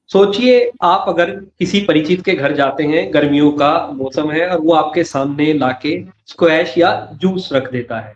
सोचिए आप अगर किसी परिचित के घर जाते हैं, गर्मियों का मौसम है और वो आपके सामने लाके स्क्वैश या जूस रख देता है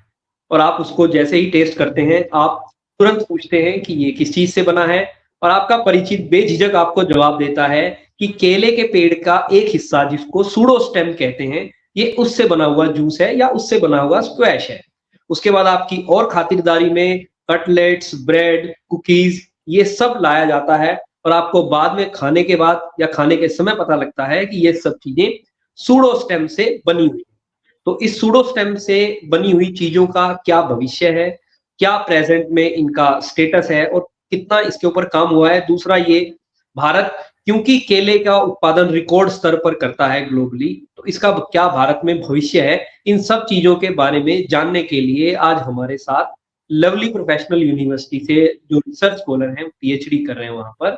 और आप उसको जैसे ही टेस्ट करते हैं, आप तुरंत पूछते हैं कि ये किस चीज़ से बना है और आपका परिचित बेझिझक आपको जवाब देता है कि केले के पेड़ का एक हिस्सा जिसको सूडो स्टेम कहते हैं, ये उससे बना हुआ जूस है या उससे बना हुआ स्क्वैश है। उसके बाद आपकी और खातिरदारी में कटलेट्स, ब्रेड, कुकीज़ ये सब लाया जाता है और आपको बाद में खाने के बाद या खाने के समय पता लगता है कि ये सब चीजें सूडो स्टेम से बनी हुई। तो इस सूडो स्टेम से बनी हुई चीजों का क्या भविष्य है, क्या प्रेजेंट में इनका स्टेटस है और कितना इसके ऊपर काम हुआ है। दूसरा ये भारत क्योंकि केले का उत्पादन रिकॉर्ड स्तर पर करता है ग्लोबली, तो इसका क्या भारत में भविष्य है, इन सब चीजों के बारे में जानने के लिए आज हमारे साथ लवली प्रोफेशनल यूनिवर्सिटी से जो रिसर्च स्कॉलर हैं, पीएचडी कर रहे हैं वहां पर,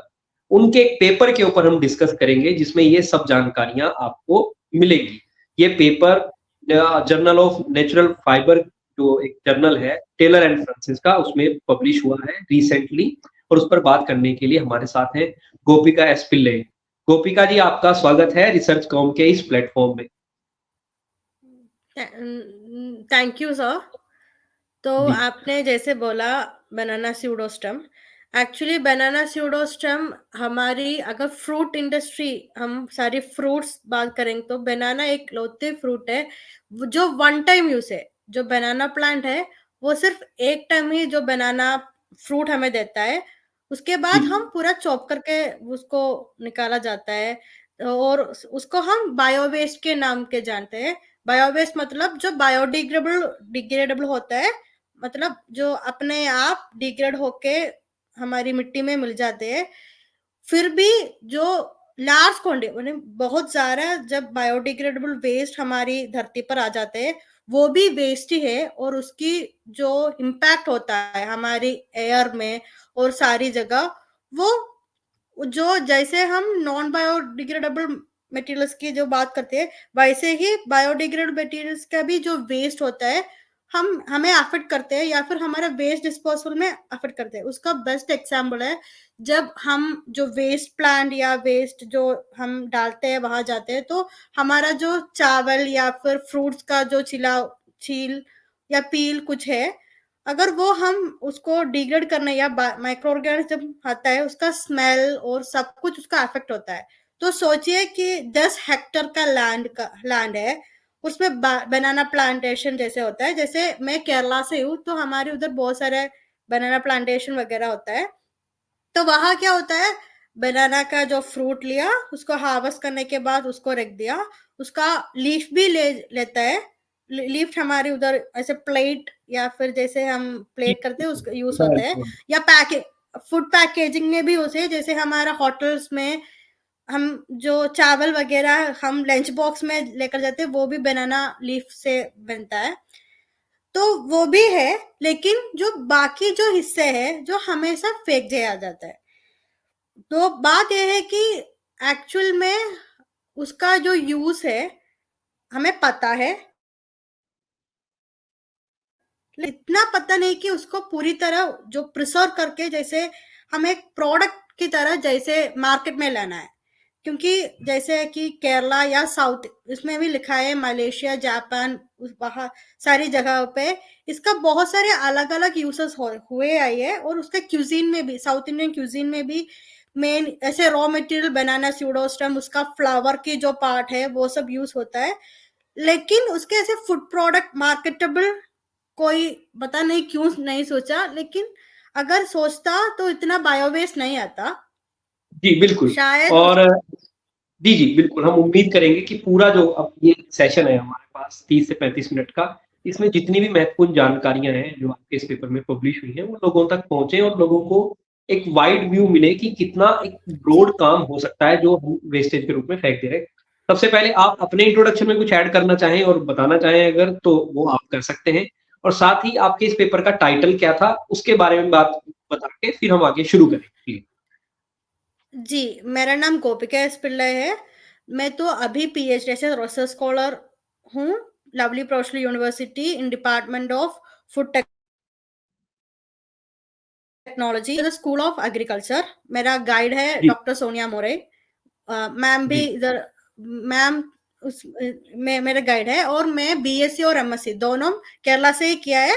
उनके एक पेपर के ऊपर हम डिस्कस करेंगे जिसमें ये सब जानकारियां आपको मिलेगी। ये paper journal of natural fibre जो एक जर्नल है टेलर एंड फ्रांसिस का, उसमें पब्लिश हुआ है रिसेंटली और उस पर बात करने के लिए हमारे साथ हैं गोपिका एस पिल्ले। गोपिका जी, आपका स्वागत है रिसर्च कॉम के इस प्लेटफॉर्म में। Thank you sir. तो जी आपने जैसे बोला बनाना स्यूडोस्टम, एक्चुअली बनाना स्यूडोस्टम हमारी अगर फ्रूट इंडस्ट्री, हम सारी फ्रूट्स बात करेंगे तो बनाना एक लौते फ्रूट है जो वन टाइम यूज है। जो बनाना प्लांट है वो सिर्फ एक टाइम ही जो बनाना फ्रूट हमें देता है, उसके जी बाद हम पूरा चॉप करके उसको निकाला जाता है और उसको हम बायोवेस्ट के नाम के जानते हैं। बायोवेस्ट मतलब जो बायोडिग्रेडेबल डिग्रेडेबल होता है, मतलब जो अपने आप डिग्रेड होके हमारी मिट्टी में मिल जाते हैं। फिर भी जो लार्ज क्वांटिटी बहुत सारा जब बायोडिग्रेडेबल वेस्ट हमारी धरती पर आ जाते हैं, वो भी वेस्ट ही है और उसकी जो इम्पैक्ट होता है हमारी एयर में और सारी जगह, वो जो जैसे हम नॉन बायोडिग्रेडेबल मटेरियल्स की जो बात करते हैं, वैसे ही बायोडिग्रेडेबल मटेरियल्स का भी जो वेस्ट होता है हम हमें अफेक्ट करते हैं या फिर हमारा वेस्ट डिस्पोजल में अफेक्ट करते हैं। उसका बेस्ट एग्जांपल है जब हम जो वेस्ट प्लांट या वेस्ट जो हम डालते हैं वहां जाते हैं, तो हमारा जो चावल या फिर फ्रूट्स का जो छील या पील कुछ है, अगर वो हम उसको डिग्रेड करने या माइक्रो ऑर्गेनिज्म आता है, उसका स्मेल और सब कुछ उसका अफेक्ट होता है। तो सोचिए कि 10 हेक्टर का लैंड है, उसमें बनाना प्लांटेशन जैसे होता है। जैसे मैं केरला से हूँ तो हमारे उधर बहुत सारे बनाना प्लांटेशन वगैरह होता है। तो वहां क्या होता है, बनाना का जो फ्रूट लिया, उसको हार्वेस्ट करने के बाद उसको रख दिया, उसका लीफ भी लेता है। लीफ हमारे उधर ऐसे प्लेट या फिर जैसे हम जी, प्लेट करते हैं उसका यूज समझ होता है, समझ। या पैके फूड पैकेजिंग में भी उसे, जैसे हमारा होटल्स में हम जो चावल वगैरह हम लंच बॉक्स में लेकर जाते हैं, वो भी बनाना लीफ से बनता है। तो वो भी है, लेकिन जो बाकी जो हिस्से हैं जो हमेशा फेंक दिया जाता है। तो बात यह है कि एक्चुअल में उसका जो यूज है हमें पता है, इतना पता नहीं कि उसको पूरी तरह जो प्रिजर्व करके जैसे हमें एक प्रोडक्ट की तरह जैसे मार्केट में लाना है। क्योंकि जैसे कि केरला या साउथ, इसमें भी लिखा है मलेशिया, जापान, वहाँ सारी जगह पे इसका बहुत सारे अलग अलग यूसेस हुए आई है। और उसका क्यूजीन में भी, साउथ इंडियन क्यूजीन में भी मेन ऐसे रॉ मटेरियल बनाना स्यूडोस्टम, उसका फ्लावर की जो पार्ट है वो सब यूज होता है। लेकिन उसके ऐसे फूड प्रोडक्ट मार्केटेबल कोई पता नहीं क्यों नहीं सोचा, लेकिन अगर सोचता तो इतना बायोवेस्ट नहीं आता जी बिल्कुल। शायद उस। और जी, जी, बिल्कुल, हम उम्मीद करेंगे कि पूरा जो अब ये सेशन है हमारे पास 30 से 35 मिनट का, इसमें जितनी भी महत्वपूर्ण जानकारियाँ हैं, जो आपके इस पेपर में पब्लिश हुई हैं, वो लोगों तक पहुँचे और लोगों को एक वाइड व्यू मिले कि कितना एक ब्रॉड काम हो सकता है, जो हम वेस्टेज के रूप में फेंक दे रहे हैं। सबसे पहले आप अपने इंट्रोडक्शन में कुछ ऐड करना चाहें और बताना चाहें अगर, तो वो आप कर सकते हैं। और साथ ही आपके इस पेपर का टाइटल क्या था, उसके बारे में बात बता के फिर हम आगे शुरू करें। प्लीज़। जी, मेरा नाम गोपिका एस पिल्लै है। मैं तो अभी पीएचडी ऐसे रिसर्च स्कॉलर हूँ, lovely professional university in department of food technology the school of agriculture. मेरा गाइड है जी डॉक्टर सोनिया मोरे। मैम भी जी इधर, मैम उस में मेरे गाइड है, और मैं बीएससी और एमएससी दोनों केरला से ही किया है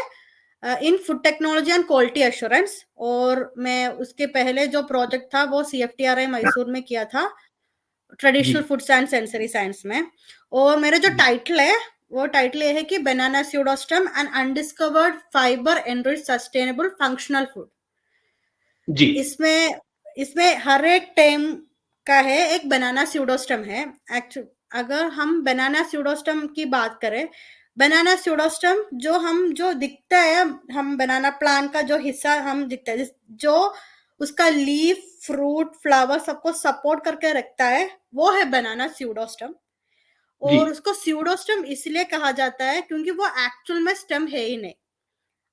इन food technology and quality assurance. और मैं उसके पहले जो प्रोजेक्ट था वो सीएफटीआरआई मैसूर में किया था, जी traditional foods and sensory science में। और मेरा जो जी टाइटल है वो टाइटल ये है कि banana pseudostem and undiscovered fibre enriched sustainable functional food. जी इसमें इसमें हर एक टाइम का है, एक बनाना स्यूडोस्टम है। एक्चुअल अगर हम बनाना स्यूडोस्टम की बात करें, बनाना स्यूडोस्टम जो दिखता है, हम बनाना प्लांट का जो हिस्सा हम दिखता है, जो उसका लीफ, फ्रूट, फ्लावर सबको सपोर्ट करके रखता है, वो है बनाना स्यूडोस्टम। जी और उसको स्यूडोस्टम इसलिए कहा जाता है क्योंकि वो एक्चुअल में स्टेम है ही नहीं।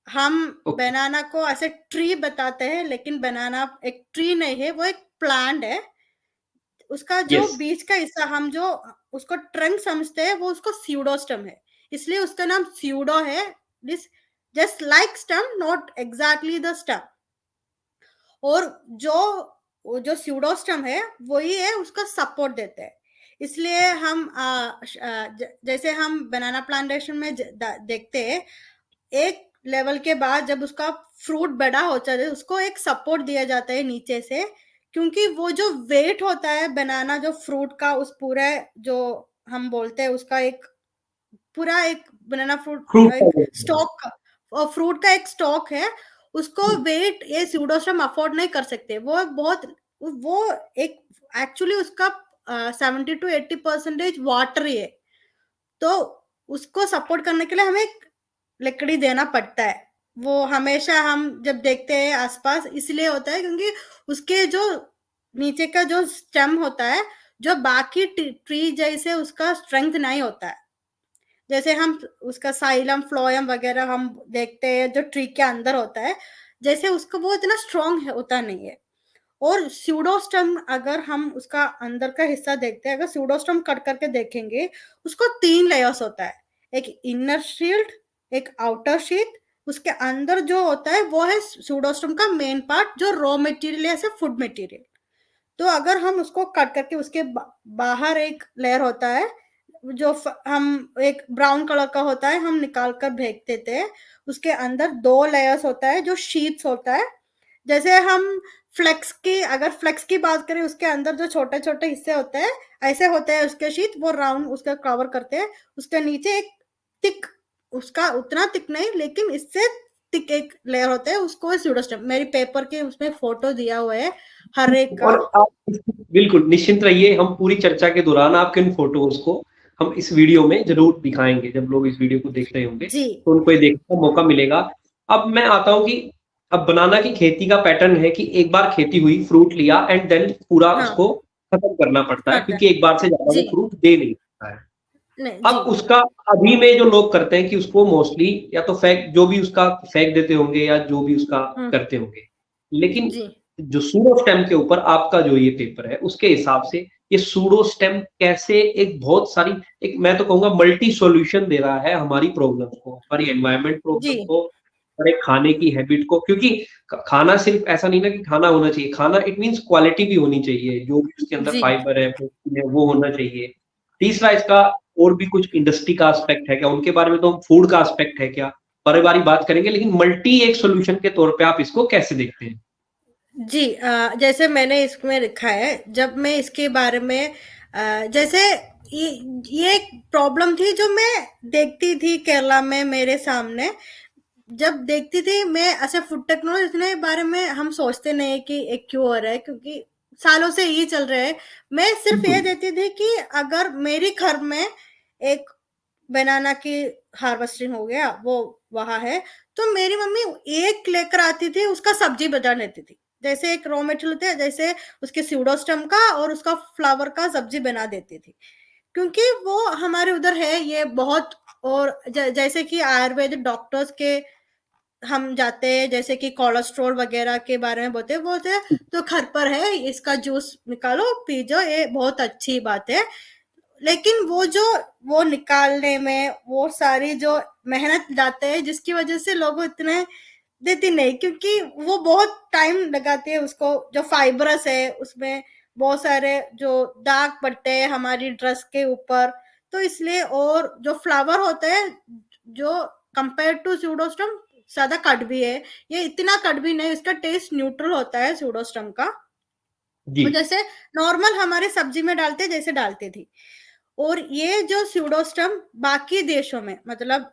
हम ओके बनाना को ऐसे ट्री बताते हैं, लेकिन बनाना एक ट्री नहीं है, वो एक प्लांट है। उसका जो यस बीच का हिस्सा हम जो उसको ट्रंक समझते हैं, वो उसको स्यूडोस्टम है, इसलिए उसका नाम स्यूडो है। This just like stem, not exactly the stem. और जो वो जो स्यूडोस्टम है वही है उसका सपोर्ट देते हैं। इसलिए हम जैसे हम बनाना प्लांटेशन में देखते हैं, एक लेवल के बाद जब उसका फ्रूट बड़ा होता है उसको एक सपोर्ट दिया जाता है नीचे से, क्योंकि वो जो वेट होता है बनाना जो फ्रूट का, उस पूरे जो हम बोलते हैं उसका एक पूरा एक बनाना फ्रूट फ्रूट एक स्टॉक, और फ्रूट का एक स्टॉक है, उसको वेट ये स्यूडोस्टम अफोर्ड नहीं कर सकते। वो एक एक्चुअली उसका 70 to 80% वाटर ही है। तो उसको सपोर्ट करने के लिए हमें लकड़ी देना पड़ता है। वो हमेशा हम जब देखते हैं आसपास इसलिए होता है क्योंकि उसके जो नीचे का जो स्टेम होता है, जो बाकी ट्री जैसे उसका स्ट्रेंथ नहीं होता है। जैसे हम उसका साइलम, फ्लोएम वगैरह हम देखते हैं जो ट्री के अंदर होता है, जैसे उसका वो इतना स्ट्रॉन्ग होता नहीं है। और स्यूडोस्टम अगर हम उसका अंदर का हिस्सा देखते हैं, अगर स्यूडोस्टम कट करके देखेंगे, उसको 3 लेयर्स होता है, एक इनर शील्ड, एक आउटर शीट, उसके अंदर जो होता है वो है स्यूडोस्टम का मेन पार्ट, जो रॉ मटेरियल है, ऐसे फूड मटेरियल। तो अगर हम उसको कट करके उसके बाहर एक लेयर होता है जो हम एक ब्राउन कलर का होता है, हम निकाल कर फेंक देते हैं। उसके अंदर 2 लेयर्स होता है जो शीट्स होता है। जैसे हम अगर फ्लेक्स की बात करें, उसके अंदर जो छोटे छोटे हिस्से होते हैं ऐसे होते हैं उसके शीट, वो राउंड उसका कवर करते हैं। उसके नीचे एक थिक, उसका उतना थिक नहीं लेकिन इससे थिक एक लेयर होता है, उसको स्यूडोस्टम, मेरी पेपर के उसमें फोटो दिया हुआ है हर एक का। और आप बिल्कुल निश्चिंत रहिए, हम पूरी चर्चा के दौरान आपके इन फोटोज को हम इस वीडियो में जरूर दिखाएंगे। जब लोग इस वीडियो को देख रहे होंगे जी तो उनको ये देखने का मौका मिलेगा। अब मैं आता हूँ कि अब बनाना की खेती का पैटर्न है कि एक बार खेती हुई, फ्रूट लिया एंड देन पूरा हाँ उसको खत्म करना पड़ता है, करता क्योंकि एक बार से ज्यादा वो जी फ्रूट दे नहीं सकता है। नहीं अब जी उसका अभी में जो लोग करते हैं कि उसको मोस्टली या तो जो भी उसका फेंक देते होंगे या जो भी उसका हम्म करते होंगे। लेकिन जी जो सूडो स्टेम के ऊपर आपका जो ये पेपर है उसके हिसाब से ये सूडो स्टेम कैसे एक बहुत सारी, एक मैं तो कहूंगा मल्टी सॉल्यूशन दे रहा है हमारी प्रॉब्लम को, हमारी एनवायरमेंट जी प्रॉब्लम को, हमारे खाने की हैबिट को। क्योंकि खाना सिर्फ ऐसा नहीं ना कि खाना होना चाहिए, खाना इट मीन्स क्वालिटी भी होनी चाहिए, जो भी उसके अंदर जी फाइबर है, प्रोटीन है, वो होना चाहिए। तीसरा इसका और भी कुछ इंडस्ट्री का एस्पेक्ट है क्या, उनके बारे में तो हम फूड का एस्पेक्ट है क्या, बारी बारी बात करेंगे। लेकिन मल्टी एक सोल्यूशन के तौर पे आप इसको कैसे देखते हैं? जी जैसे मैंने इसमें लिखा है, जब मैं इसके बारे में जैसे ये ये एक प्रॉब्लम थी जो मैं देखती थी केरला में मेरे सामने। जब देखती थी मैं ऐसे फूड टेक्नोलॉजी, इतने बारे में हम सोचते नहीं कि एक क्यों हो रहा है, क्योंकि सालों से यही चल रहा है। मैं सिर्फ ये बिल्कुल देती थी कि अगर मेरी घर में एक बनाना की हार्वेस्टिंग हो गया, वो वहां है, तो मेरी मम्मी एक लेकर आती थी, उसका सब्जी बना लेती थी। जैसे एक रॉ मटेरियल होता है, जैसे उसके स्यूडोस्टम का और उसका फ्लावर का सब्जी बना देती थी, क्योंकि वो हमारे उधर है ये बहुत। और जैसे कि आयुर्वेदिक डॉक्टर्स के हम जाते हैं, जैसे कि कोलेस्ट्रॉल वगैरह के बारे में बोलते हैं तो घर पर है इसका जूस निकालो पी जाओ, ये बहुत अच्छी बात है। लेकिन वो निकालने में वो सारी जो मेहनत जाते हैं, जिसकी वजह से लोग इतने देती नहीं, क्योंकि वो बहुत टाइम लगाती है उसको, जो फाइबरस है उसमें बहुत सारे जो दाग पड़ते हैं हमारी ड्रेस के ऊपर, तो इसलिए। और जो फ्लावर होता है जो कंपेयर टू स्यूडोस्टम ज्यादा कड़वी है, ये इतना कड़वी नहीं, इसका टेस्ट न्यूट्रल होता है स्यूडोस्टम का। जी। वो जैसे नॉर्मल हमारे सब्जी में डालते जैसे डालती थी। और ये जो स्यूडोस्टम बाकी देशों में, मतलब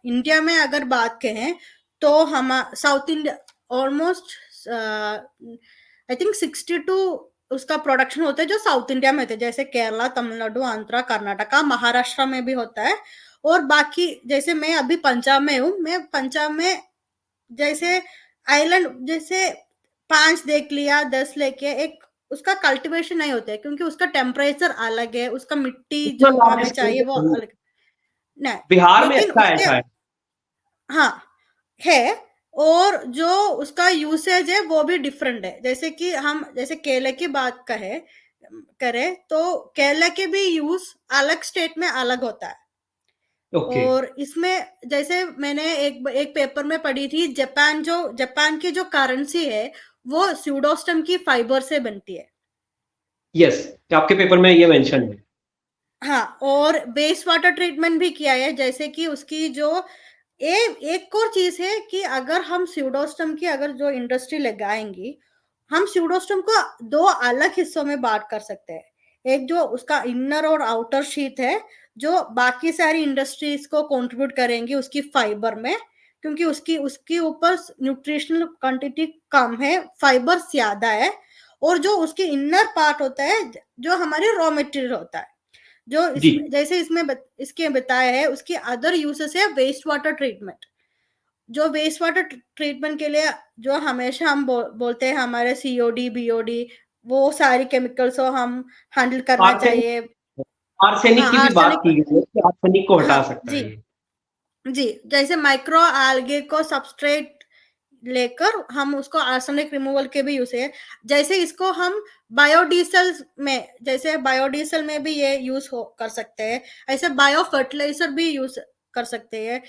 इंडिया में अगर बात करें तो हम south India almost I think 62 उसका प्रोडक्शन होता है जो साउथ इंडिया में थे, जैसे केरला, तमिलनाडु, आंध्रा, कर्नाटका, महाराष्ट्र में भी होता है। और बाकी जैसे मैं अभी पंजाब में हूँ, मैं पंजाब में जैसे आइलैंड जैसे 5 देख लिया, 10 लेके एक उसका कल्टीवेशन नहीं होता है, क्योंकि उसका टेम्परेचर अलग है, उसका मिट्टी इतना जो हमें लार्जेस्ट चाहिए वो अलग नहीं। बिहार में लेकिन अच्छा है उसके शायद। हाँ है। और जो उसका यूसेज है वो भी डिफरेंट है, जैसे कि हम जैसे केले की बात करें तो केले के भी यूज अलग स्टेट में अलग होता है। ओके। और इसमें जैसे मैंने एक पेपर में पढ़ी थी, जापान की जो करेंसी है वो स्यूडोस्टम की फाइबर से बनती है। यस, आपके पेपर में ये मेंशन है। हाँ, और बेस वाटर ट्रीटमेंट भी किया है, जैसे कि उसकी जो एक और चीज है कि अगर हम स्यूडोस्टम की अगर जो इंडस्ट्री लगाएंगी, हम स्यूडोस्टम को 2 अलग हिस्सों में बांट कर सकते हैं। एक जो उसका इनर और आउटर शीथ है, जो बाकी सारी इंडस्ट्रीज को कंट्रीब्यूट करेंगी उसकी फाइबर में, क्योंकि उसकी उसके ऊपर न्यूट्रिशनल क्वांटिटी कम है, फाइबर ज्यादा है। और जो उसकी इनर पार्ट होता है, जो हमारे रॉ मटेरियल होता है, जो जी। इसमें जैसे इसके बताया है, उसकी अदर यूसेस है वेस्ट वाटर ट्रीटमेंट। जो वेस्ट वाटर ट्रीटमेंट के लिए जो हमेशा हम बोलते हैं हमारे सीओडी बीओडी, वो सारी केमिकल्स को हम हैंडल करना आर्सेनिक, चाहिए। आर्सेनिक हाँ, की भी बात आर्सेनिक। की गई है कि आर्सेनिक को हाँ हटा सकता जी, है ये। जी। जैसे माइक्रो एल्गे को सबस्ट्रेट लेकर हम उसको आर्सेनिक रिमूवल के भी यूज है। जैसे इसको हम बायोडीजल में, जैसे बायोडीजल में भी ये यूज कर सकते हैं, ऐसे बायो फर्टिलाइजर भी यूज कर सकते हैं।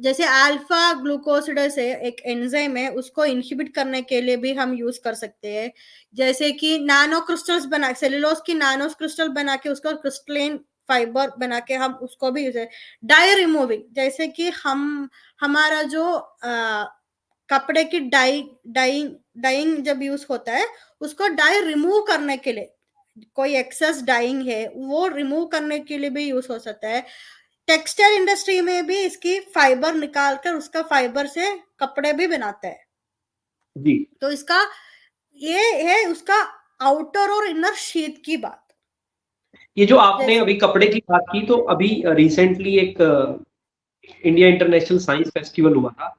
जैसे अल्फा ग्लूकोसिडेस है, एक एंजाइम है, उसको इनहिबिट करने के लिए भी हम यूज कर सकते हैं। जैसे कि नैनो क्रिस्टल्स बना, सेलुलोज की नैनो क्रिस्टल बना के उसको क्रिस्टलाइन फाइबर बना के हम उसको भी यूज है। डाई रिमूविंग, जैसे कि हम हमारा जो कपड़े की डाइंग डाइंग जब यूज होता है, उसको डाई रिमूव करने के लिए, कोई एक्सेस डाइंग है वो रिमूव करने के लिए भी यूज हो सकता है। टेक्सटाइल इंडस्ट्री में भी इसकी फाइबर निकाल कर उसका फाइबर से कपड़े भी बनाते हैं। जी। तो इसका ये है उसका आउटर और इनर शीट की बात। ये जो आपने जैसे अभी कपड़े की बात की, तो अभी रिसेंटली एक इंडिया इंटरनेशनल साइंस फेस्टिवल हुआ था,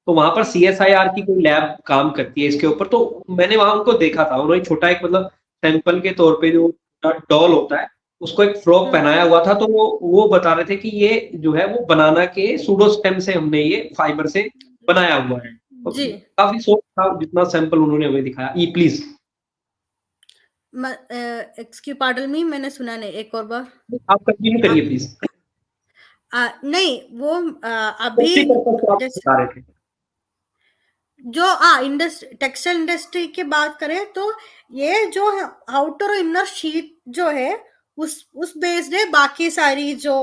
तो वहां पर सीएसआईआर की कोई लैब काम करती है इसके ऊपर। तो मैंने वहां उनको देखा था, उन्होंने छोटा एक मतलब सैंपल के तौर पे जो डॉल होता है उसको एक फ्रॉक पहनाया हुआ था। तो वो बता रहे थे कि ये जो है वो बनाना के सूडोस्टेम से हमने ये फाइबर से बनाया हुआ है। तो जी, काफी सोच था जितना सैंपल उन्होंने हमें दिखाया। ई प्लीज एक्सक्यूज पार्डन मी, मैंने सुना नहीं, एक और बार। आप कंटिन्यू करिए आप प्लीज। नहीं, वो अभी सेफ्टी पर्पज से आप जैसे बता रहे थे। जो टेक्सटाइल इंडस्ट्री की बात करें तो ये जो आउटर और इनर शीट जो है उस बेस्ड है। बाकी सारी जो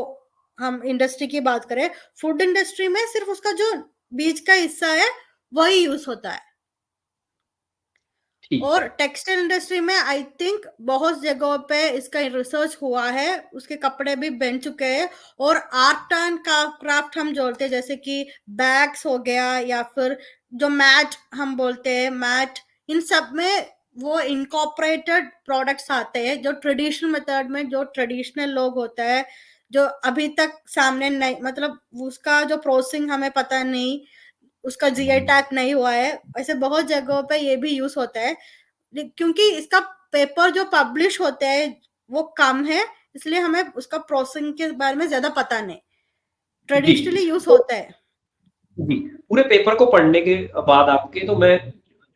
हम इंडस्ट्री की बात करें, फूड इंडस्ट्री में सिर्फ उसका जो बीच का हिस्सा है वही यूज होता है। ठीक और है। टेक्सटाइल इंडस्ट्री में आई थिंक बहुत जगहों पे इसका रिसर्च हुआ है, उसके कपड़े भी बन चुके हैं। और आर्ट एंड क्राफ्ट हम जोड़ते हैं, जैसे कि बैग्स हो गया, या फिर जो मैट हम बोलते हैं मैट, इन सब में वो इनकॉर्पोरेटेड प्रोडक्ट्स आते हैं, जो ट्रेडिशनल मेथड में जो ट्रेडिशनल लोग होता है, जो अभी तक सामने नहीं, मतलब उसका जो प्रोसेसिंग हमें पता नहीं, उसका जीआई टैग नहीं हुआ है, ऐसे बहुत जगहों पे ये भी यूज होता है। क्योंकि इसका पेपर जो पब्लिश होते हैं वो कम है, इसलिए हमें उसका प्रोसेसिंग के बारे में ज्यादा पता नहीं, जी। ट्रेडिशनली यूज तो होता है। जी, पूरे पेपर को पढ़ने के बाद आपके, तो मैं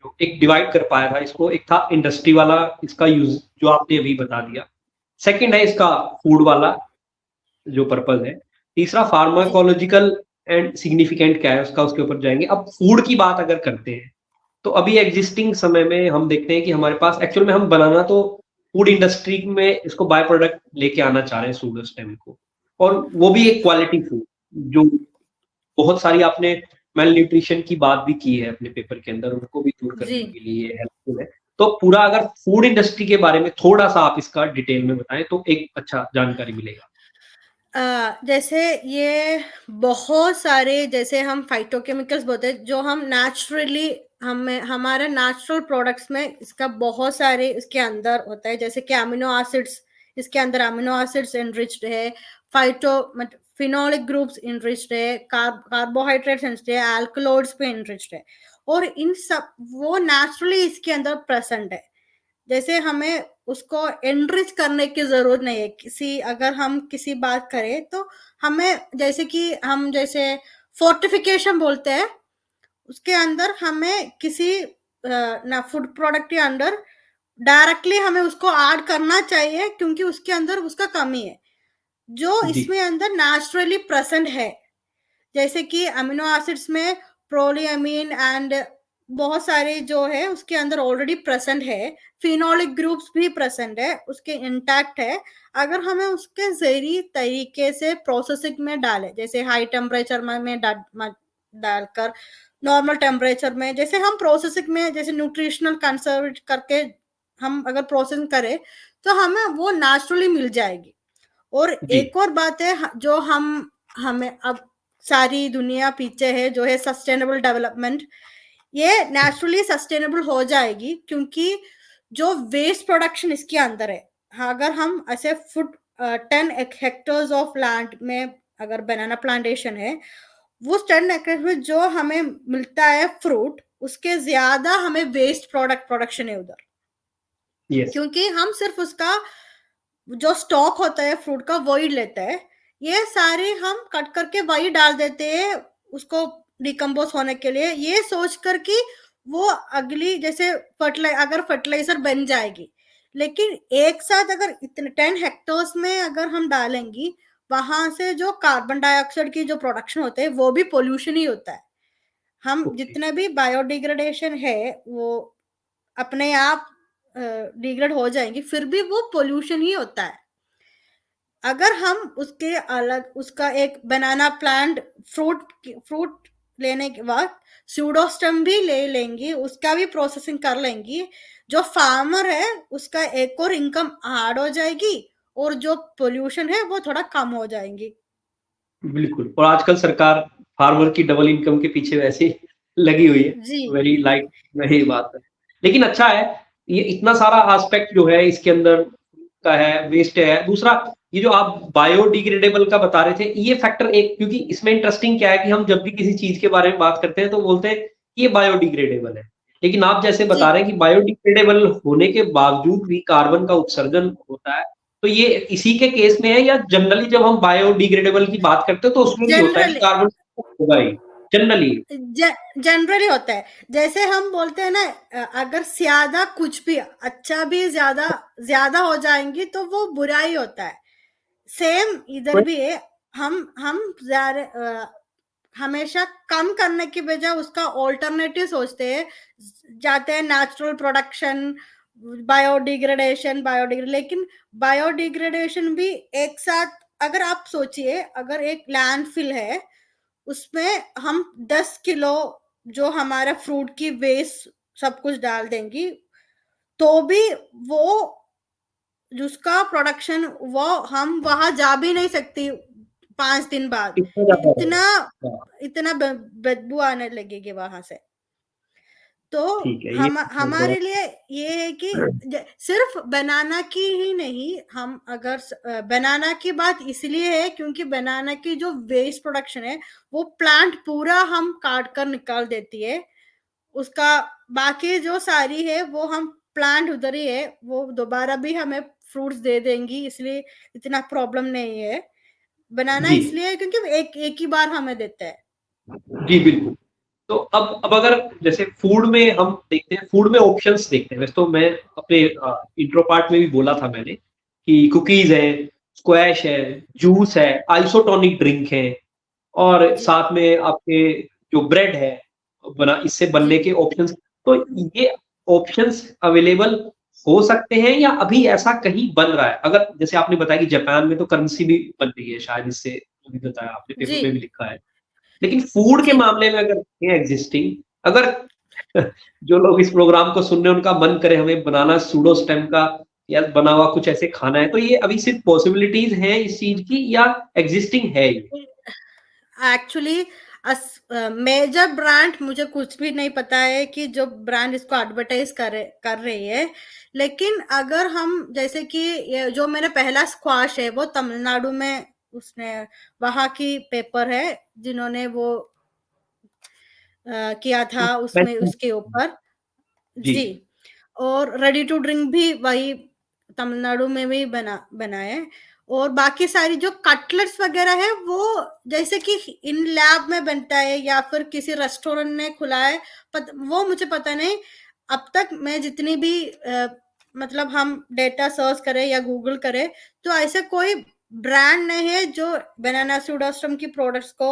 जो एक डिवाइड कर पाया था इसको, एक था इंडस्ट्री वाला इसका यूज जो आपने अभी बता दिया। सेकंड है इसका फूड वाला जो पर्पस है। तीसरा जी, फार्माकोलॉजिकल एंड सिग्निफिकेंट क्या है उसका, उसके ऊपर जाएंगे। अब फूड की बात अगर करते हैं तो अभी एग्जिस्टिंग समय में हम देखते हैं कि हमारे पास एक्चुअल में हम बनाना तो फूड इंडस्ट्री में इसको बाय प्रोडक्ट लेके आना चाह रहे हैं सूडो स्टेम को, और वो भी एक क्वालिटी फूड जो बहुत सारी आपने मेल न्यूट्रिशन की बात भी की है अपने पेपर के अंदर, उनको भी दूर जी। करने के लिए हेल्पफुल है। तो पूरा अगर फूड इंडस्ट्री के बारे में थोड़ा सा आप इसका डिटेल में बताएं तो एक अच्छा जानकारी मिलेगा। जैसे ये बहुत सारे, जैसे हम फाइटोकेमिकल्स बोलते हैं, जो हम नेचुरली हमें हमारे नेचुरल प्रोडक्ट्स में इसका बहुत सारे इसके अंदर होता है, जैसे कि अमीनो एसिड्स, इसके अंदर अमीनो एसिड्स एनरिच्ड है, फाइटो फिनोलिक ग्रुप्स एनरिच्ड है, कार्बोहाइड्रेट्स एनरिच्ड है, अल्कलॉइड्स पे एनरिच्ड है, और इन सब वो नेचुरली इसके अंदर प्रेजेंट है। जैसे हमें उसको एनरिच करने की जरूरत नहीं है। किसी अगर हम किसी बात करें तो हमें, जैसे कि हम जैसे फोर्टिफिकेशन बोलते हैं, उसके अंदर हमें किसी ना फूड प्रोडक्ट के अंदर डायरेक्टली हमें उसको ऐड करना चाहिए, क्योंकि उसके अंदर उसका कमी है जो जी इसमें अंदर नेचुरली प्रेजेंट है। जैसे कि अमीनो एसिड्स में प्रोलियमीन एंड बहुत सारे जो है उसके अंदर ऑलरेडी प्रेजेंट है, फिनोलिक ग्रुप्स भी प्रेजेंट है, उसके इंटैक्ट है। अगर हमें उसके जरिए तरीके से प्रोसेसिंग में डालें, जैसे हाई टेम्परेचर में डालकर नॉर्मल टेम्परेचर में, जैसे हम प्रोसेसिंग में जैसे न्यूट्रिशनल कंसर्व करके हम अगर प्रोसेसिंग करें तो हमें वो नेचुरली मिल जाएगी। और जी एक और बात है जो हमें अब सारी दुनिया पीछे है, जो है सस्टेनेबल डेवलपमेंट। ये नेचुरली सस्टेनेबल हो जाएगी क्योंकि जो वेस्ट प्रोडक्शन इसके अंदर है, अगर हम ऐसे फुट 10 हेक्टर्स ऑफ लैंड में अगर बनाना प्लांटेशन है, वो 10 एकड़ में जो हमें मिलता है फ्रूट, उसके ज्यादा हमें वेस्ट प्रोडक्ट प्रोडक्शन है उधर, यस क्योंकि हम सिर्फ उसका जो स्टॉक होता है फ्रूट का वही लेता है। ये सारे हम कट करके वही डाल देते हैं उसको डिकम्पोज होने के लिए, ये सोच कर कि वो अगली जैसे अगर फर्टिलाइजर बन जाएगी। लेकिन एक साथ अगर इतने 10 हेक्टर्स में अगर हम डालेंगी, वहां से जो कार्बन डाइऑक्साइड की जो प्रोडक्शन होते हैं वो भी पोल्यूशन ही होता है। हम ओके जितने भी बायोडिग्रेडेशन है वो अपने आप डिग्रेड हो जाएंगी, फिर भी वो पोल्यूशन ही होता है। अगर हम उसके अलग उसका एक बनाना प्लांट फ्रूट लेने के बाद स्यूडोस्टम भी ले लेंगी, उसका भी प्रोसेसिंग कर लेंगी, जो फार्मर है उसका एक और इनकम ऐड हो जाएगी, और जो पोल्यूशन है वो थोड़ा कम हो जाएंगी। बिल्कुल, और आजकल सरकार फार्मर की डबल इनकम के पीछे वैसे ही लगी हुई है, जी वेरी लाइट वही बात है। लेकिन अच्छा है, ये इतना सारा एस्पेक्ट जो है इसके अंदर का है, वेस्ट है। दूसरा ये जो आप बायोडिग्रेडेबल का बता रहे थे, ये फैक्टर एक, क्योंकि इसमें इंटरेस्टिंग क्या है कि हम जब भी किसी चीज़ के बारे में बात करते हैं तो बोलते हैं कि ये बायोडिग्रेडेबल है। लेकिन आप जैसे जी बता रहे हैं कि बायोडिग्रेडेबल होने के बावजूद भी कार्बन का उत्सर्जन होता है, तो ये इसी के केस में है या जनरली जब हम बायोडिग्रेडेबल की बात करते हैं तो उसमें भी होता है कि जनरली कार्बन होगा ही, जनरली? जनरली होता है। जैसे हम बोलते हैं ना, अगर ज्यादा कुछ भी अच्छा भी ज्यादा ज्यादा हो जाएंगी तो वो बुरा ही होता है। सेम इधर भी है। हम हमेशा कम करने की बजाय उसका ऑल्टरनेटिव सोचते हैं, जाते हैं नेचुरल प्रोडक्शन, बायोडिग्रेडेशन लेकिन बायोडिग्रेडेशन भी एक साथ, अगर आप सोचिए अगर एक लैंडफिल है, उसमें हम 10 किलो जो हमारा फ्रूट की वेस्ट सब कुछ डाल देंगी, तो भी वो जिसका प्रोडक्शन वो हम वहां जा भी नहीं सकती 5 दिन बाद। इतना ज़्यादा है। इतना हाँ, इतना बदबू आने लगेगी वहां से। तो ठीक है, ये हम थोड़ा हमारे लिए ये है कि सिर्फ बनाना की ही नहीं, हम अगर बनाना की बात इसलिए है क्योंकि बनाना की जो वेस्ट प्रोडक्शन है वो प्लांट पूरा हम काट कर निकाल देती है, उसका बाकी जो सारी है वो हम प्लांट उधर ही है, वो दोबारा भी हमें फ्रूट्स दे देंगी, इसलिए इतना प्रॉब्लम नहीं है। बनाना जी, इसलिए क्योंकि एक एक ही बार हमें देता है। जी बिल्कुल। तो अब अगर जैसे फूड में हम देखते हैं, फूड में ऑप्शंस देखते हैं। वैसे तो मैं अपने इंट्रो पार्ट में भी बोला था मैंने कि कुकीज़ है, स्क्वैश है, जूस है, आइसोटोनिक ड्रिंक है, और जी, साथ में आपके जो ब्रेड है, बना इससे बनने जी, के ऑप्शंस, तो ये ऑप्शंस अवेलेबल हो सकते हैं या अभी ऐसा कहीं बन रहा है? अगर जैसे आपने बताया कि जापान में तो करेंसी भी बन रही है शायद, इससे जो भी बताया आपने, जी, पेपर में भी लिखा है। लेकिन फूड के जी। मामले में अगर देखें एग्जिस्टिंग, अगर जो लोग इस प्रोग्राम को सुन रहे हैं उनका मन करे हमें बनाना सूडो स्टेम का या बना हुआ कुछ ऐसे खाना है, तो ये अभी सिर्फ पॉसिबिलिटीज़ हैं इस चीज़ की या एग्जिस्टिंग है ये? एक्चुअली मेजर ब्रांड मुझे कुछ भी नहीं पता है कि जो ब्रांड इसको एडवर्टाइज कर रही है, लेकिन अगर हम जैसे कि ये जो मेरा पहला स्क्वाश है वो तमिलनाडु में उसने वहाँ की पेपर है जिन्होंने वो किया था उसमें उसके ऊपर जी, जी। और रेडी टू ड्रिंक भी वही तमिलनाडु में भी बना है। और बाकी सारी जो कटलेट्स वगैरह है वो जैसे कि इन लैब में बनता है या फिर किसी रेस्टोरेंट ने खुला है, वो मुझे पता नहीं। अब तक मैं जितनी भी मतलब हम डेटा सर्च करें या गूगल करें तो ऐसे कोई ब्रांड नहीं है जो बनाना सूडोस्टम की प्रोडक्ट्स को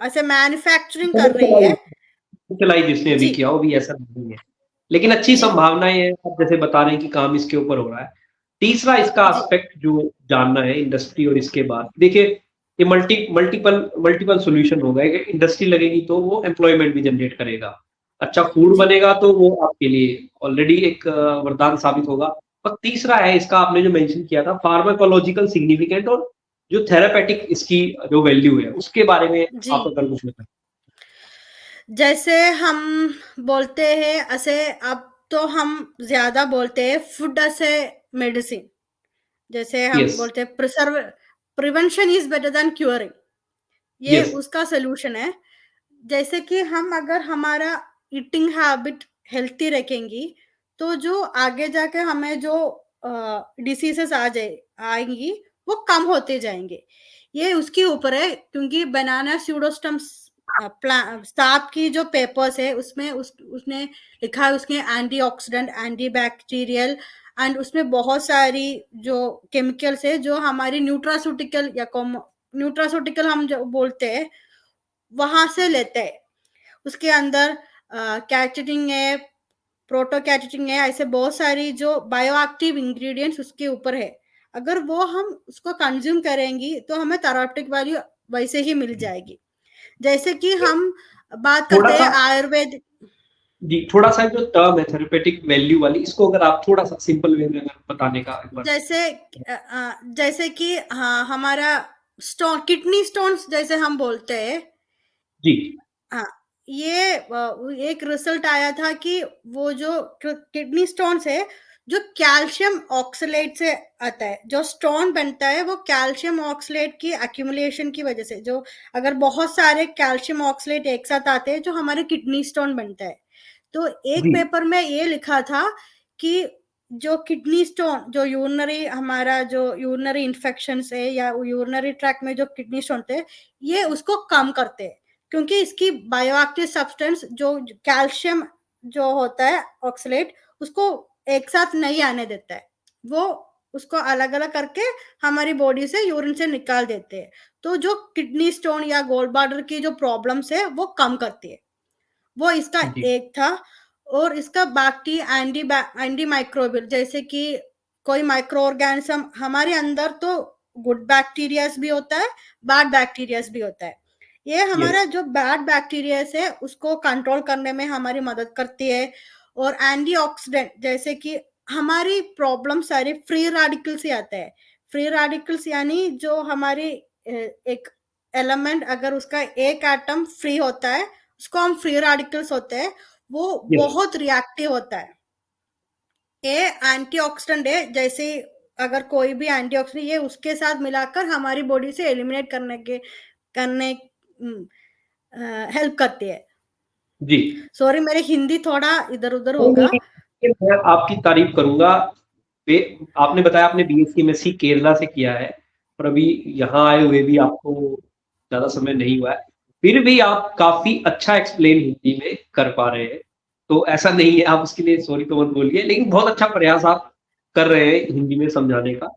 ऐसे मैन्युफैक्चरिंग कर रही है। यूटिलाइज़ जिसने अभी जी, किया हो, अभी ऐसा नहीं है। लेकिन अच्छी जी, संभावनाएँ हैं, आप जैसे बता रहे हैं कि काम इसके ऊपर हो रहा है। तीसरा इसका जी, एस्पेक्ट जो जानना है इंडस्ट्री और इसके बाद, देखिए ये मल्टीपल मल्टीपल सॉल्यूशन होगा। एक इंडस्ट्री लगेगी तो वो एम्प्लॉयमेंट भी जनरेट करेगा। अच्छा फूड जी, बनेगा तो वो आपके लिए ऑलरेडी एक वरदान साबित होगा। और तीसरा है इसका, आपने जो मेंशन किया था, फार्माकोलॉजिकल सिग्निफिकेंट और जो थेरापेटिक इसकी जो वैल्यू है, उसके बारे में जी। आप अगर कुछ बताएँ? जैसे हम बोलते हैं ऐसे, अब तो हम ज़्यादा बोलते हैं फूड एज़ ए मेडिसिन। जैसे हम यस, बोलते हैं prevention is better than curing. ये यस। उसका सॉल्यूशन है। जैसे कि हम अगर हमारा ईटिंग हैबिट हेल्थी रखेंगी, तो जो आगे जाके हमें जो डिसीज़ेज़ आएँगी, वो कम होते जाएँगे। ये उसके ऊपर है क्योंकि बनाना स्यूडोस्टम्स साहब की जो पेपर्स है उसमें उसने लिखा है उसके एंटीऑक्सीडेंट, एंटीबैक्टीरियल एंड उसमें बहुत सारी जो केमिकल्स है जो हमारी न्यूट्रास्यूटिकल या न्यूट्रास्यूटिकल हम जो बोलते हैं, वहाँ से लेते हैं। उसके अंदर कैटेटिन है, प्रोटोकैटेटिन है, ऐसे बहुत सारी जो बायो एक्टिव इंग्रेडिएंट्स उसके ऊपर है। अगर वो हम उसको कंज्यूम करेंगी तो हमें थेराप्यूटिक वैल्यू वैसे ही मिल जाएगी। जैसे कि हम बात करते हैं थोड़ा-सा आयुर्वेद। जी, थोड़ा-सा जो टर्म है थेरेपेटिक वैल्यू वाली, इसको अगर आप थोड़ा-सा सिंपल वे में अगर बताने का एक बार। जैसे कि हाँ, हमारा किडनी स्टोन्स जैसे हम बोलते हैं। जी, हाँ, ये एक रिजल्ट आया था कि वो जो किडनी स्टोन्स है, जो कैल्शियम ऑक्सलेट से आता है। जो स्टोन बनता है वो कैल्शियम ऑक्सलेट की एक्यूमुलेशन की वजह से, जो अगर बहुत सारे कैल्शियम ऑक्सलेट एक साथ आते हैं जो हमारे किडनी स्टोन बनता है। तो एक जी, पेपर में ये लिखा था कि जो किडनी स्टोन, जो यूरिनरी हमारा जो यूरिनरी इन्फेक्शंस है या यूरिनरी ट्रैक्ट में जो किडनी स्टोन थे, ये उसको कम करते हैं। क्योंकि इसकी बायोएक्टिव सब्सटेंस जो कैल्शियम जो होता है ऑक्सलेट, उसको एक साथ नहीं आने देता है। वो उसको अलग-अलग करके हमारी बॉडी से यूरिन से निकाल देते हैं। तो जो किडनी स्टोन या गॉल ब्लैडर की जो प्रॉब्लम्स है वो कम करती है। वो इसका जी, एक था। और इसका बाकी एंटी माइक्रोबियल, जैसे कि कोई माइक्रो ऑर्गेनिज्म हमारे अंदर, तो गुड बैक्टीरियाज भी होता है, बैड बैक्टीरियाज भी होता है। ये यस, हमारा जो बैड बैक्टीरियाज है उसको कंट्रोल करने में हमारी मदद करती है। और एंटीऑक्सीडेंट जैसे कि हमारी प्रॉब्लम सारी फ्री रेडिकल से आता है। फ्री रेडिकल्स यानी जो हमारी एक एलिमेंट अगर उसका एक एटम फ्री होता है, उसको हम फ्री रेडिकल्स होते हैं, वो यस, बहुत रिएक्टिव होता है। ये एंटीऑक्सीडेंट है, जैसे अगर कोई भी एंटीऑक्सीडेंट ये उसके साथ मिलाकर हमारी बॉडी से एलिमिनेट करने हेल्प करती है। जी। सॉरी मेरे हिंदी थोड़ा इधर-उधर नहीं, नहीं, होगा। नहीं, मैं आपकी तारीफ़ करूँगा। वे आपने बताया आपने बीएससी एमएससी केरला से किया है, और अभी यहाँ आए हुए भी आपको ज़्यादा समय नहीं हुआ है। फिर भी आप काफ़ी अच्छा एक्सप्लेन हिंदी में कर पा रहे हैं। तो ऐसा नहीं है, आप उसके लिए सॉरी तो मत बोलिए, लेकिन बहुत अच्छा प्रयास आप कर रहे हैं हिंदी में समझाने का।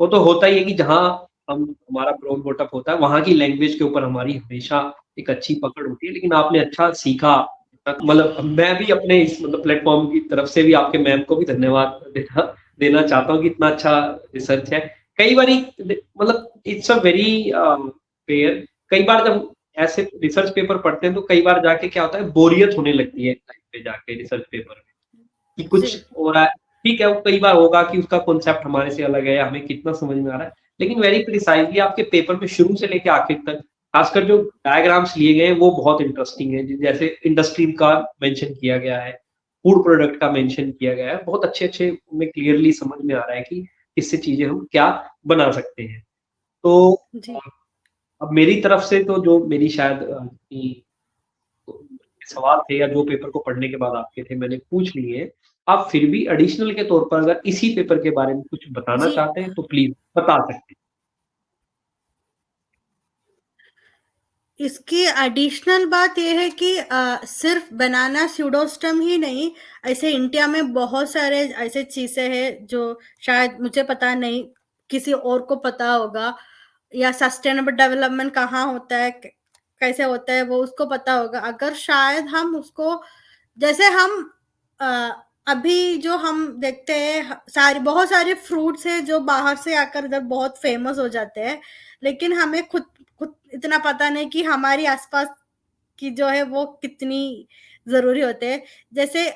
वो तो होता ही है कि जहाँ हम हमारा ग्रोन बॉटअप होता है, वहाँ की लैंग्वेज के ऊपर हमारी हमेशा एक अच्छी पकड़ होती है। लेकिन आपने अच्छा सीखा, मतलब मैं भी अपने इस मतलब प्लेटफ़ॉर्म की तरफ से भी आपके मैम को भी धन्यवाद देना चाहता हूँ कि इतना अच्छा रिसर्च है। कई बारी मतलब इट्स अ वेरी फेयर, कई बार जब ऐसे रिसर्च पेपर पढ़ते हैं तो कई बार जाके क्या होता है, बोरियत होने लगती है टाइम पे जाके रिसर्च पेपर में, कि कुछ जी, हो रहा है। ठीक है, वो कई बार होगा कि उसका कॉन्सेप्ट हमारे से अलग है, हमें कितना समझ में आ रहा है, लेकिन वेरी प्रिसाइज़ली आपके पेपर में शुरू से लेके आखिर तक, खासकर जो डायग्राम्स लिए गए हैं वो बहुत इंटरेस्टिंग है। जैसे इंडस्ट्री का मेंशन किया गया है, फूड प्रोडक्ट का मेंशन किया गया है, बहुत अच्छे-अच्छे में क्लियरली समझ में आ रहा है कि इससे चीज़ें हम क्या बना सकते हैं। तो जी। अब मेरी तरफ से तो जो मेरी शायद कि सवाल थे या जो पेपर को पढ़ने के बाद आपके थे मैंने पूछ लिए हैं। आप फिर भी एडिशनल के तौर पर अगर इसी पेपर के बारे में कुछ बताना जी, चाहते हैं तो प्लीज़ बता सकते हैं। इसकी एडिशनल बात ये है कि सिर्फ बनाना स्यूडोस्टम ही नहीं, ऐसे इंडिया में बहुत सारे ऐसे चीज़ें हैं जो शायद मुझे पता नहीं, किसी और को पता होगा, या सस्टेनेबल डेवलपमेंट कहाँ होता है, कैसे होता है वो उसको पता होगा। अगर शायद हम उसको, जैसे हम अ, अभी जो हम देखते हैं सारी बहुत सारे फ्रूट्स हैं जो बाहर से आकर इधर बहुत फेमस हो जाते हैं, लेकिन हमें खुद खुद इतना पता नहीं कि हमारी आसपास की जो है वो कितनी ज़रूरी होते हैं। जैसे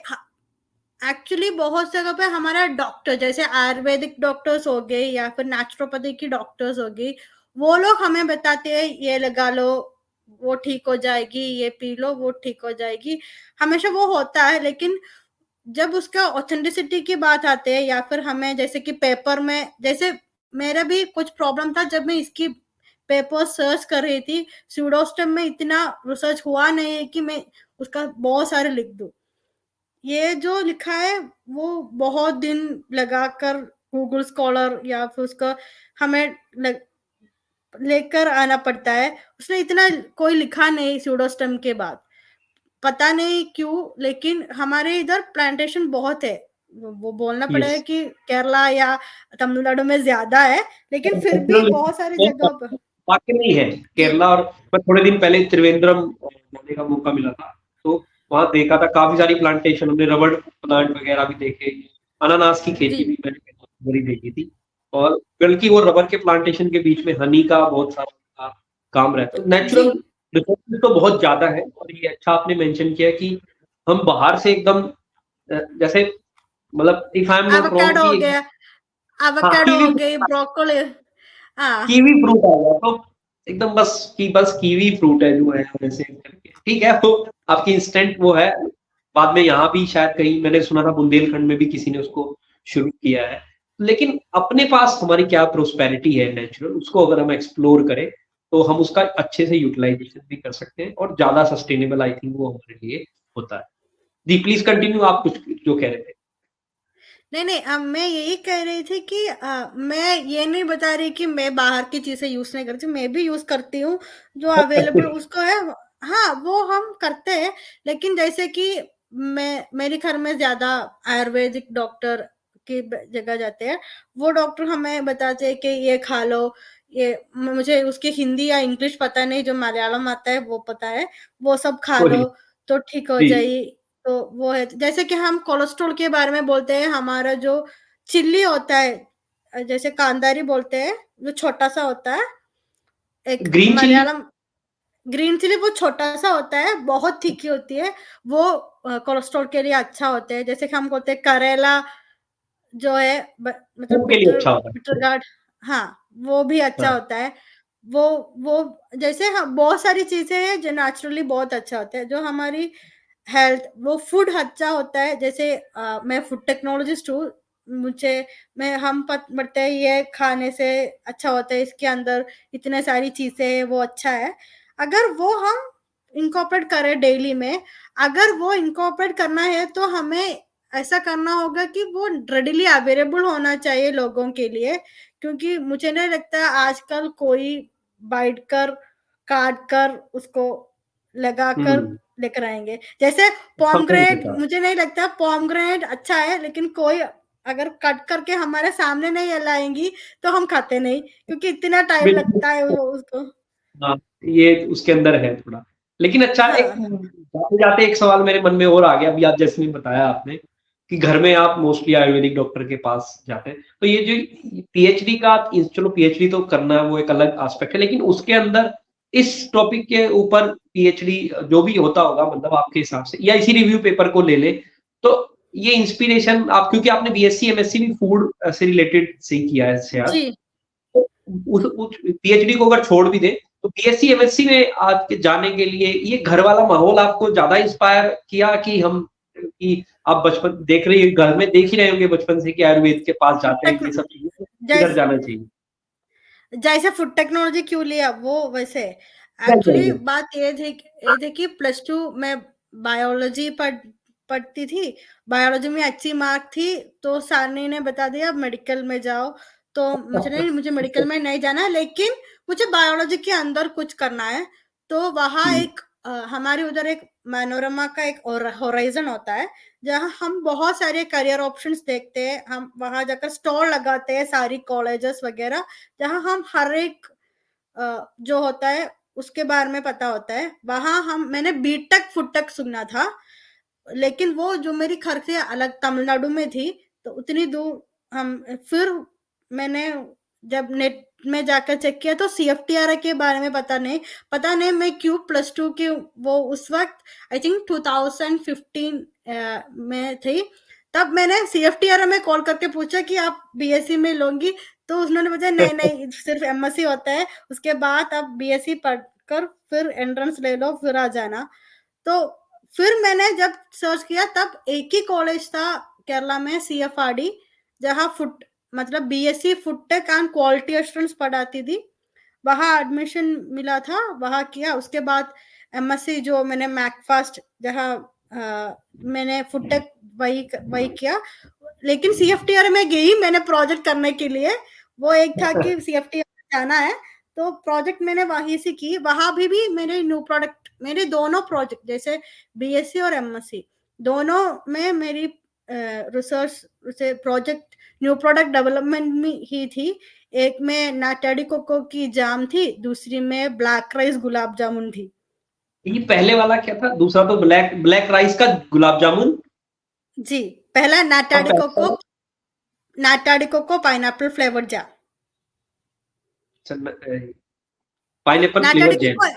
एक्चुअली बहुत जगह पे हमारा डॉक्टर, जैसे आयुर्वेदिक डॉक्टर्स हो गए या फिर नेचुरोपैथी की डॉक्टर्स हो गई, वो लोग हमें बताते हैं ये लगा लो, वो ठीक हो जाएगी, ये पी लो, वो ठीक हो जाएगी। हमेशा वो होता है, लेकिन जब उसका ऑथेंटिसिटी की बात आती है या फिर हमें जैसे कि पेपर में, जैसे मेरा भी कुछ प्रॉब्लम था जब मैं इसकी पेपर सर्च कर रही थी, स्यूडोस्टम में इतना रिसर्च हुआ नहीं है कि मैं उसका बहुत सारे लिख दूं। ये जो लिखा है वो बहुत दिन लगाकर गूगल स्कॉलर या फिर उसका हमें लेकर आना पड़ता है। उसने इतना कोई लिखा नहीं स्यूडोस्टम के बाद, पता नहीं क्यों, लेकिन हमारे इधर प्लांटेशन बहुत है। वो बोलना पड़ेगा यस। कि केरला या तमिलनाडु में ज्यादा है, लेकिन फिर भी नेचुरल बहुत सारी जगह पर। वाक़ई में ही है। जी, केरला, और मैं थोड़े दिन पहले त्रिवेंद्रम जाने का मौका मिला था, तो वहाँ देखा था काफ़ी सारी प्लांटेशन, हमने रबड़ प्लांट वगैरह भी देखे, अनानास की जी, खेती भी मैंने बड़ी देखी थी। और बल्कि वो रबर के प्लांटेशन के बीच में हनी का बहुत सारा काम रहता है। जी। नेचुरल रिसोर्सेज़ तो बहुत ज़्यादा है, और ये अच्छा आपने मेंशन किया कि हम बाहर से एकदम जैसे मतलब if I am not wrong avocado हो कि गया, हाँ, एवोकाडो कीवी हो गई, ब्रोकोली। हाँ, कीवी फ्रूट आ गया तो एकदम बस कीवी फ्रूट है जो है वैसे करके ठीक है। तो आपकी इंस्टेंट वो है, बाद में यहाँ भी शायद कहीं मैंने सुना था बुंदेलखंड में भी किसी ने उसको शुरू किया है। लेकिन अपने पास हमारी क्या प्रोस्पेरिटी है नेचुरल, उसको अगर हम एक्सप्लोर करें तो हम उसका अच्छे से यूटिलाइजेशन भी कर सकते हैं, और ज़्यादा सस्टेनेबल आई थिंक वो हमारे लिए होता है। जी, प्लीज़ कंटिन्यू, आप कुछ जो कह रहे थे। नहीं, नहीं, मैं यही कह रही थी कि मैं ये नहीं बता रही कि मैं बाहर की चीज़ें यूज़ नहीं करती, मैं भी यूज़ करती हूँ, जो अवेलेबल उसको है। हाँ, वो हम करते हैं, लेकिन जैसे कि मेरे घर में ज़्यादा आयुर्वेदिक डॉक्टर की जगह जाते हैं। वो डॉक्टर हमें बताते हैं कि ये खा लो, ये मुझे उसकी हिंदी या इंग्लिश पता नहीं, जो मलयालम आता है वो पता है, वो सब खा कोई लो तो ठीक हो जी, जाएगी। तो वो है, जैसे कि हम कोलेस्ट्रॉल के बारे में बोलते हैं, हमारा जो चिल्ली होता है, जैसे कांदारी बोलते हैं, जो छोटा-सा होता है, एक green chilli. Malayalam green chilli वो छोटा-सा होता है, बहुत तीखी होती है, वो कोलेस्ट्रॉल के लिए अच्छा होता है। जैसे कि हम बोलते हैं करेला जो है मतलब खून के लिए अच्छा होता बिटर है। गार्ड, हाँ, वो भी अच्छा हाँ, होता है। वो वो जैसे हाँ, बहुत सारी चीज़ें हैं जो नेचुरली बहुत अच्छा होता है, जो हमारी हेल्थ, वो फूड अच्छा होता है। जैसे मैं फूड टेक्नोलॉजिस्ट हूँ, मुझे मैं हम पढ़ते हैं ये खाने से अच्छा होता है, इसके अंदर इतने सारी चीज़ें हैं, वो अच्छा है। अगर वो हम इनकॉर्पोरेट करें डेली में, अगर वो इनकॉर्पोरेट करना है तो हमें ऐसा करना होगा कि वो रेडिली अवेलेबल होना चाहिए लोगों के लिए, क्योंकि मुझे नहीं लगता आजकल कोई बाइट कर, काट कर उसको लगाकर हुँ, लेकर आएँगे। जैसे समय पोमग्रेनेट, होता है। मुझे नहीं लगता पोमग्रेनेट अच्छा है, लेकिन कोई अगर कट करके हमारे सामने नहीं लाएंगी तो हम खाते नहीं, क्योंकि इतना टाइम बिल्कुल। लगता है वो उसको। हाँ, ये उसके अंदर है थोड़ा। लेकिन अच्छा, एक हाँ जाते-जाते एक सवाल मेरे मन में और आ गया, अभी आप जैसे नहीं बताया आपने कि घर में आप मोस्टली आयुर्वेदिक डॉक्टर के पास जाते हैं। तो ये जो पीएचडी का आप चलो पीएचडी तो करना वो एक अलग एस्पेक्ट है, लेकिन उसके अंदर इस टॉपिक के ऊपर पीएचडी जो भी होता होगा मतलब आपके हिसाब से या इसी रिव्यू पेपर को ले लें, तो ये इंस्पिरेशन आप क्योंकि आपने बीएससी, एमएससी भी फूड से रिलेटेड से ही किया है शायद। जी। तो उस पीएचडी को अगर छोड़ भी दें, तो बीएससी, एमएससी में आज के जाने के लिए ये घर वाला माहौल आपको ज़्यादा इंस्पायर किया कि आप बचपन देख रही घर में देख ही रहे होंगे बचपन से कि आयुर्वेद के पास फूड जाते हैं, टेक्नो ये सब चीज़ें, तो इधर जैसे जाना चाहिए। जैसे फूड टेक्नोलॉजी क्यों लिया वो वैसे, वैसे एक्चुअली ही बात ये थी कि +2 में बायोलॉजी पढ़ती थी, बायोलॉजी में अच्छी मार्क थी, तो सर ने बता दिया मेडिकल में जाओ। तो मुझे मेडिकल में नहीं जाना है, लेकिन मुझे बायोलॉजी के अंदर कुछ करना है। तो वहाँ हुँ, एक हमारे उधर एक मैनोरमा का एक होराइजन होता है, जहाँ हम बहुत सारे करियर ऑप्शंस देखते हैं। हम वहाँ जाकर स्टॉल लगाते हैं सारी कॉलेजेस वगैरह, जहाँ हम हर एक जो होता है उसके बारे में पता होता है। वहाँ मैंने बीटेक फूड टेक सुना था, लेकिन वो जो मेरी घर से अलग तमिलनाडु में थी, तो उतनी दूर हम फिर मैंने जब नेट में जाकर चेक किया तो सीएफटीआरआई के बारे में पता नहीं मैं क्यों +2 की वो उस वक़्त आई थिंक 2015 में थी। तब मैंने सीएफटीआरआई में कॉल करके पूछा कि आप बीएससी में लोगी? तो उन्होंने बताया नहीं सिर्फ एमएससी होता है, उसके बाद आप बीएससी पढ़कर फिर एंट्रेंस ले लो, फिर आ जाना। तो फिर मैंने जब सर्च किया तब एक ही कॉलेज था केरला में, सीएफआरडी, जहाँ फूड मतलब BSc food tech and quality assurance पढ़ाती थी। वहाँ एडमिशन मिला था, वहाँ किया। उसके बाद एमएससी जो मैंने मैकफास्ट, जहाँ मैंने फूड टेक वही किया। लेकिन सीएफटीआर में गई मैंने प्रोजेक्ट करने के लिए, वो एक था कि सीएफटीआर जाना है, तो प्रोजेक्ट मैंने वहीं से की। वहाँ भी मेरे न्यू प्रोडक्ट, मेरे दोनों प्रोजेक्ट जैसे बीएससी और एमएससी दोनों में मेरी रिसर्च से प्रोजेक्ट न्यू प्रोडक्ट डेवलपमेंट में ही थी। एक में नाटाडी कोको की जाम थी, दूसरी में ब्लैक राइस गुलाब जामुन थी। ये पहले वाला क्या था? दूसरा तो ब्लैक ब्लैक राइस का गुलाब जामुन जी, पहला और पहला वाला nata de coco pineapple flavour jam. Pineapple nata de flavour jam. Coco,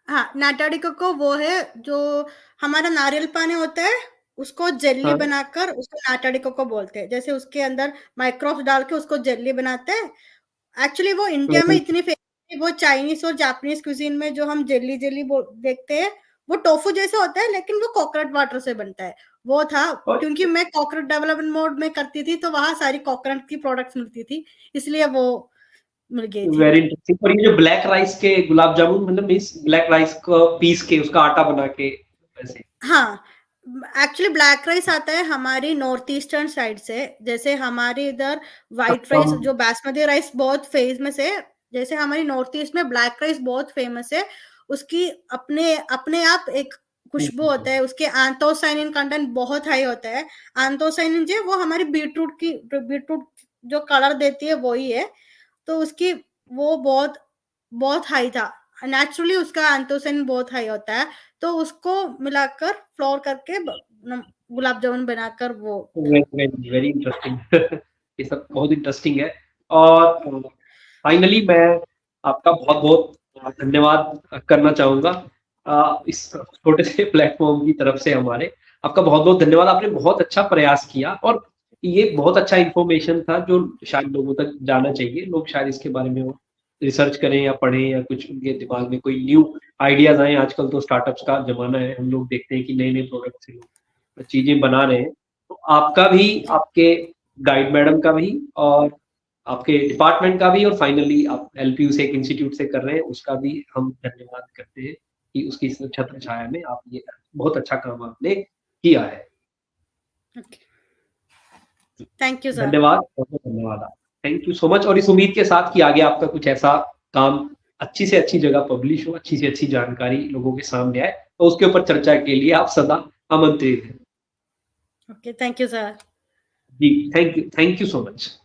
हाँ, नाटाडी कोको वो है जो हमारा नारियल पानी होता है, उसको जेली हाँ, बनाकर उसको नाटाडी कोको बोलते हैं। जैसे उसके अंदर माइक्रोब्स डाल के उसको जेली बनाते हैं। एक्चुअली वो इंडिया में इतनी फेमस है, वो चाइनीज़ और जापानीज़ क्यूज़ीन में जो हम जेली बो देखते हैं, वो टोफू जैसा होता है, लेकिन वो कोकोनट वाटर से बनता है। वो था, और क्योंकि मैं कोकोनट डेवलपमेंट मोड में करती थी, तो वहाँ सारी कोकोनट की प्रोडक्ट्स मिलती थी, इसलिए वो मिल गई थी। Very interesting. और ये जो ब्लैक राइस के गुलाब जामुन मतलब मीन्स ब्लैक राइस को पीस के उसका आटा बना के वैसे। हाँ, एक्चुअली ब्लैक राइस आता है हमारी नॉर्थ ईस्टर्न साइड से। जैसे हमारे इधर व्हाइट राइस हम जो बासमती राइस बहुत फेमस है, जैसे हमारी नॉर्थ ईस्ट में ब्लैक राइस बहुत फेमस है। उसकी अपने अपने आप एक खुशबू होता है, उसके एंथोसायनिन कंटेंट बहुत हाई होता है। एंथोसायनिन जो है वो हमारी बीटरूट जो कलर देती है वही है, तो उसकी वो बहुत बहुत हाई था। नेचुरली उसका एंथोसायनिन बहुत हाई होता है, तो उसको मिलाकर फ्लोर करके गुलाब जामुन बनाकर वो था। Very very interesting. ये सब बहुत इंटरेस्टिंग है। और फाइनली मैं आपका बहुत-बहुत धन्यवाद करना चाहूँगा इस छोटे से प्लेटफ़ॉर्म की तरफ से हमारे। आपका बहुत-बहुत धन्यवाद। आपने बहुत अच्छा प्रयास किया और ये बहुत अच्छा इन्फॉर्मेशन था जो शायद लोगों तक जाना चाहिए। लोग शायद इसके बारे में और रिसर्च करें या पढ़ें या कुछ उनके दिमाग में कोई न्यू आइडियाज़ आएँ। आजकल तो स्टार्टअप्स का ज़माना है। हम लोग देखते हैं कि नए-नए प्रोडक्ट से लोग चीज़ें बना रहे हैं। तो आपका भी, जी, आपके गाइड मैडम का भी और आपके डिपार्टमेंट का भी और फाइनली आप एलपीयू से एक इंस्टीट्यूट से कर रहे हैं, उसका भी हम धन्यवाद करते हैं कि उसकी इस छत्र छाया में आप ये बहुत अच्छा काम आपने किया है। ओके। Thank you sir. धन्यवाद, बहुत-बहुत धन्यवाद आप थैंक यू सो मच और इस उम्मीद के साथ कि आगे आपका कुछ ऐसा काम अच्छी से अच्छी जगह पब्लिश हो, अच्छी से अच्छी जानकारी लोगों के सामने आए, तो उसके ऊपर चर्चा के लिए आप सदा आमंत्रित हैं। Okay, thank you sir. जी, थैंक यू सो मच।